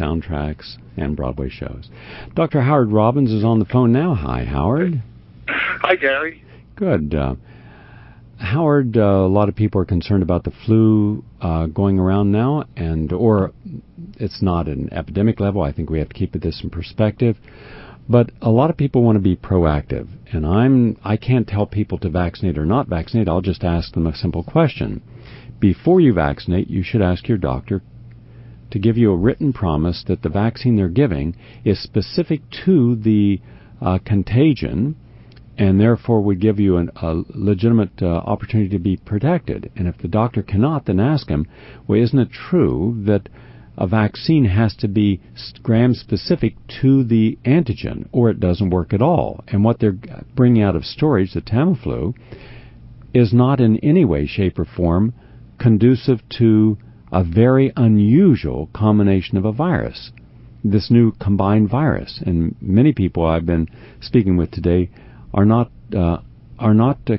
soundtracks, and Broadway shows. Dr. Howard Robbins is on the phone now. Hi, Howard. Hi, Gary. Good. Howard, a lot of people are concerned about the flu going around now, or it's not an epidemic level. I think we have to keep this in perspective. But a lot of people want to be proactive, and I can't tell people to vaccinate or not vaccinate. I'll just ask them a simple question. Before you vaccinate, you should ask your doctor to give you a written promise that the vaccine they're giving is specific to the contagion, and therefore would give you a legitimate opportunity to be protected. And if the doctor cannot, then ask him, well, isn't it true that a vaccine has to be gram-specific to the antigen, or it doesn't work at all? And what they're bringing out of storage, the Tamiflu, is not in any way, shape, or form conducive to a very unusual combination of a virus, this new combined virus. And many people I've been speaking with today are not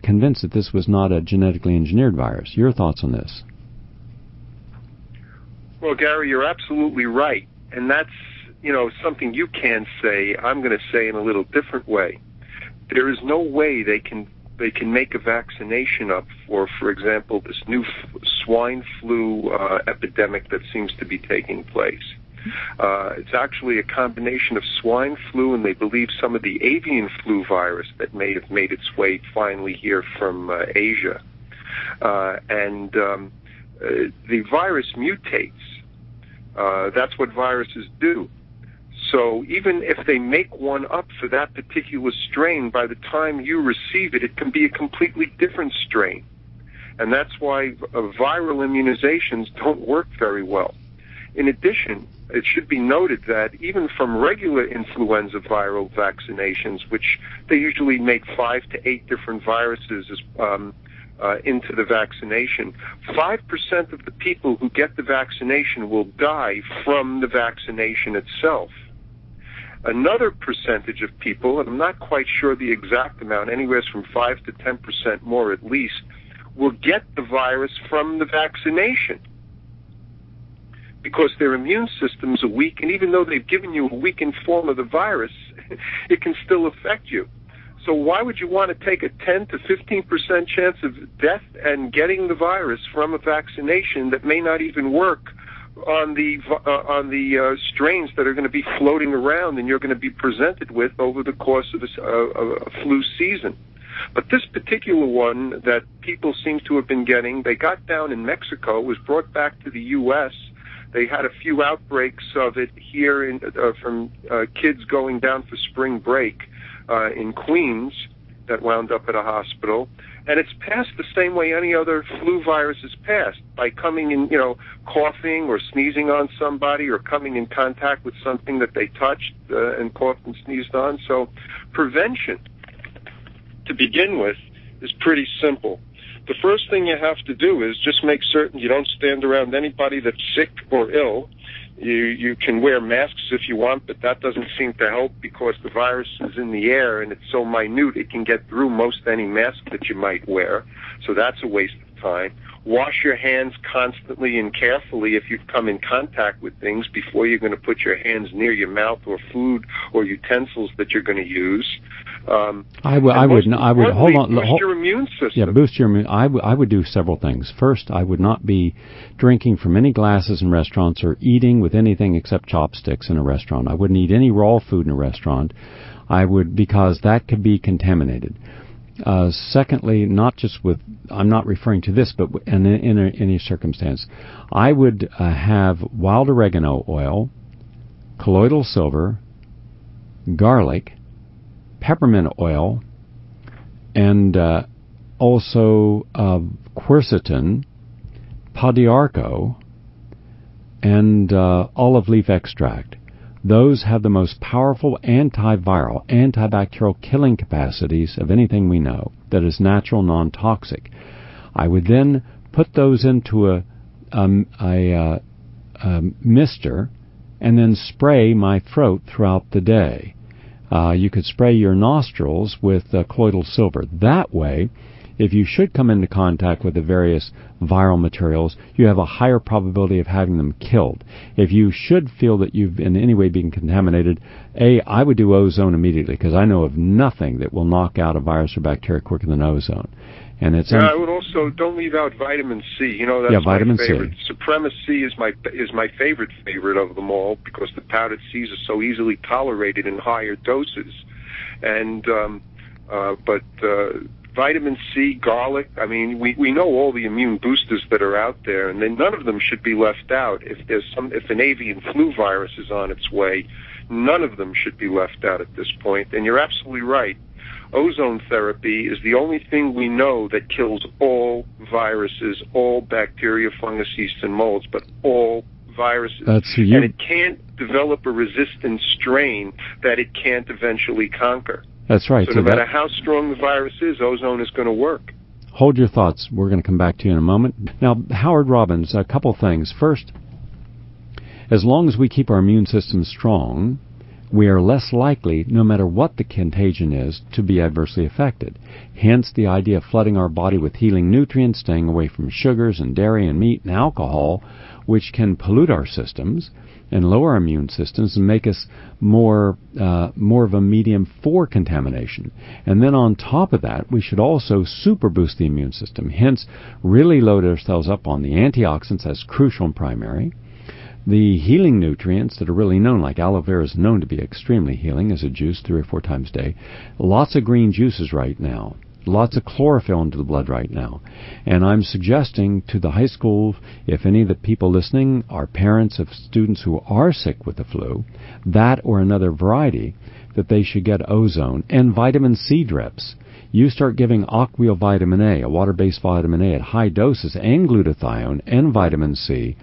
convinced that this was not a genetically engineered virus. Your thoughts on this? Well, Gary, you're absolutely right. And that's, something you can say, I'm going to say in a little different way. There is no way they can make a vaccination up for example, this new swine flu epidemic that seems to be taking place. It's actually a combination of swine flu and they believe some of the avian flu virus that may have made its way finally here from Asia. The virus mutates. That's what viruses do. So even if they make one up for that particular strain, by the time you receive it, it can be a completely different strain. And that's why viral immunizations don't work very well. In addition, it should be noted that even from regular influenza viral vaccinations, which they usually make 5 to 8 different viruses into the vaccination, 5% of the people who get the vaccination will die from the vaccination itself. Another percentage of people, and I'm not quite sure the exact amount, anywhere from 5 to 10% more at least, will get the virus from the vaccination because their immune systems are weak, and even though they've given you a weakened form of the virus, it can still affect you. So why would you want to take a 10 to 15% chance of death and getting the virus from a vaccination that may not even work on the strains that are going to be floating around and you're going to be presented with over the course of a flu season? But this particular one that people seem to have been getting, they got down in Mexico, was brought back to the U.S. They had a few outbreaks of it here from kids going down for spring break in Queens that wound up at a hospital. And it's passed the same way any other flu virus is passed, by coming in, coughing or sneezing on somebody or coming in contact with something that they touched and coughed and sneezed on. So prevention, to begin with, is pretty simple. The first thing you have to do is just make certain you don't stand around anybody that's sick or ill. You can wear masks if you want, but that doesn't seem to help because the virus is in the air and it's so minute it can get through most any mask that you might wear. So that's a waste of time. Wash your hands constantly and carefully if you've come in contact with things before you're going to put your hands near your mouth or food or utensils that you're going to use. I would hold on. Boost your immune system. Yeah, boost your immune. I would do several things. First, I would not be drinking from any glasses in restaurants or eating with anything except chopsticks in a restaurant. I wouldn't eat any raw food in a restaurant. Because that could be contaminated. Secondly, not just with, I'm not referring to this, but in any circumstance, I would have wild oregano oil, colloidal silver, garlic, peppermint oil, and also quercetin, padiarco, and olive leaf extract. Those have the most powerful antiviral, antibacterial killing capacities of anything we know that is natural, non-toxic. I would then put those into a mister and then spray my throat throughout the day. You could spray your nostrils with colloidal silver. That way, if you should come into contact with the various viral materials, you have a higher probability of having them killed. If you should feel that you've in any way been contaminated, I would do ozone immediately, because I know of nothing that will knock out a virus or bacteria quicker than ozone. And it's I would also, don't leave out vitamin C. You know, that's vitamin my favorite. C. Suprema C is my favorite of them all, because the powdered Cs are so easily tolerated in higher doses. And but vitamin C, garlic. I mean, we know all the immune boosters that are out there, and then none of them should be left out. If an avian flu virus is on its way, none of them should be left out at this point. And you're absolutely right. Ozone therapy is the only thing we know that kills all viruses, all bacteria, fungus, yeast, and molds, but all viruses. And it can't develop a resistant strain that it can't eventually conquer. That's right. So no matter how strong the virus is, ozone is going to work. Hold your thoughts. We're going to come back to you in a moment. Now, Howard Robbins, a couple things. First, as long as we keep our immune system strong, we are less likely, no matter what the contagion is, to be adversely affected. Hence the idea of flooding our body with healing nutrients, staying away from sugars and dairy and meat and alcohol, which can pollute our systems and lower our immune systems and make us more of a medium for contamination. And then on top of that, we should also super boost the immune system. Hence, really load ourselves up on the antioxidants. That's crucial and primary. The healing nutrients that are really known, like aloe vera is known to be extremely healing as a juice 3 or 4 times a day. Lots of green juices right now. Lots of chlorophyll into the blood right now. And I'm suggesting to the high school, if any of the people listening are parents of students who are sick with the flu, that or another variety, that they should get ozone and vitamin C drips. You start giving aqueous vitamin A, a water-based vitamin A, at high doses, and glutathione and vitamin C,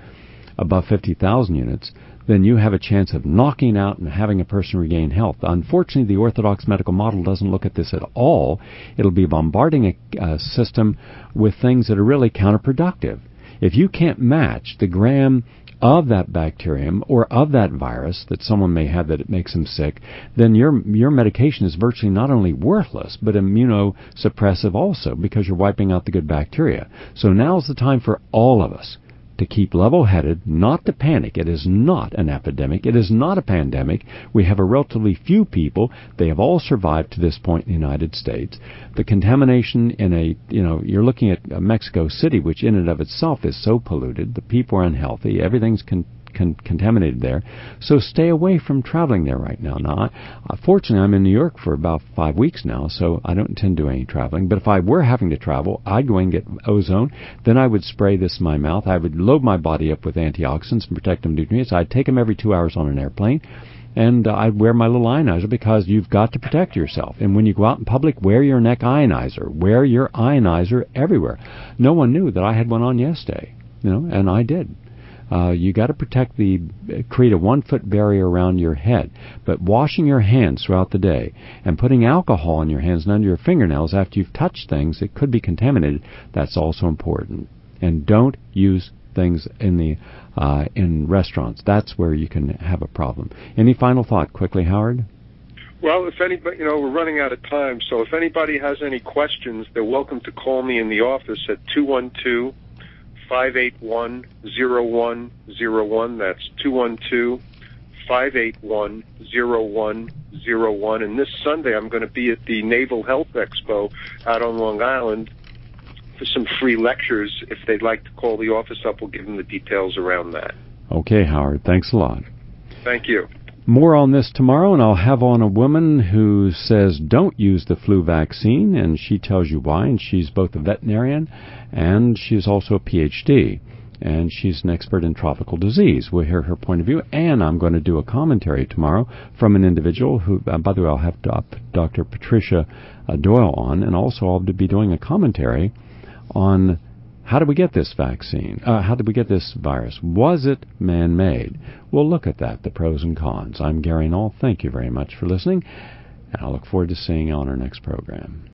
above 50,000 units, then you have a chance of knocking out and having a person regain health. Unfortunately, the orthodox medical model doesn't look at this at all. It'll be bombarding a system with things that are really counterproductive. If you can't match the gram of that bacterium or of that virus that someone may have that it makes them sick, then your medication is virtually not only worthless, but immunosuppressive also, because you're wiping out the good bacteria. So now's the time for all of us to keep level-headed, not to panic. It is not an epidemic. It is not a pandemic. We have a relatively few people. They have all survived to this point in the United States. The contamination in you're looking at Mexico City, which in and of itself is so polluted. The people are unhealthy. Everything's contaminated there. So stay away from traveling there right now. Now, fortunately, I'm in New York for about 5 weeks now, so I don't intend to do any traveling. But if I were having to travel, I'd go and get ozone. Then I would spray this in my mouth. I would load my body up with antioxidants and protective nutrients. I'd take them every 2 hours on an airplane. And I'd wear my little ionizer, because you've got to protect yourself. And when you go out in public, wear your neck ionizer. Wear your ionizer everywhere. No one knew that I had one on yesterday, and I did. You got to create a 1-foot barrier around your head. But washing your hands throughout the day and putting alcohol in your hands and under your fingernails after you've touched things that could be contaminated, that's also important. And don't use things in restaurants. That's where you can have a problem. Any final thought quickly, Howard? Well, if anybody, we're running out of time, so if anybody has any questions, they're welcome to call me in the office at 212-581-0101. That's 212-581-0101. And this Sunday I'm going to be at the Naval Health Expo out on Long Island for some free lectures. If they'd like to call the office up, we'll give them the details around that. Okay, Howard. Thanks a lot. Thank you. More on this tomorrow, and I'll have on a woman who says don't use the flu vaccine, and she tells you why, and she's both a veterinarian and she's also a PhD, and she's an expert in tropical disease. We'll hear her point of view, and I'm going to do a commentary tomorrow from an individual who, by the way, I'll have Dr. Patricia Doyle on, and also I'll be doing a commentary on how did we get this vaccine? How did we get this virus? Was it man-made? We'll look at that, the pros and cons. I'm Gary Null. Thank you very much for listening, and I look forward to seeing you on our next program.